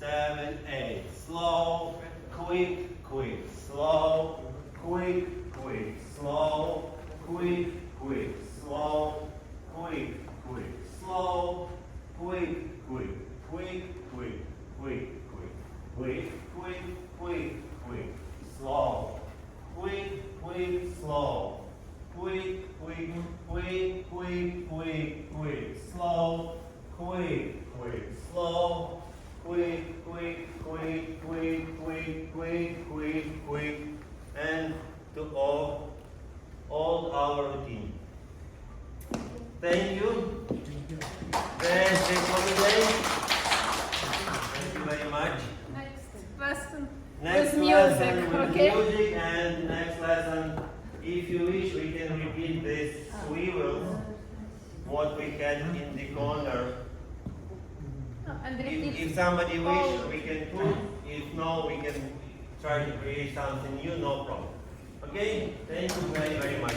7, 8. Slow, quick, quick, slow, quick, quick, slow, quick, quick, slow, quick, quick, slow, quick, quick, quick, quick, quick, quick, quick, quick, quick, quick, slow, quick, quick, slow, quick, quick, quick, quick, quick, quick, slow, quick, quick, slow, quick, quick, quick, quick, quick, quick, quick, quick, and to all our routine. Thank you. Then take holiday. Thank you very much. Next lesson Next with lesson music, with okay? music, and next lesson, if you wish, we can repeat this swivels, what we had in the corner. And repeat. If somebody wish, we can put. If no, we can try to create something new, no problem. Okay? Thank you very, very much.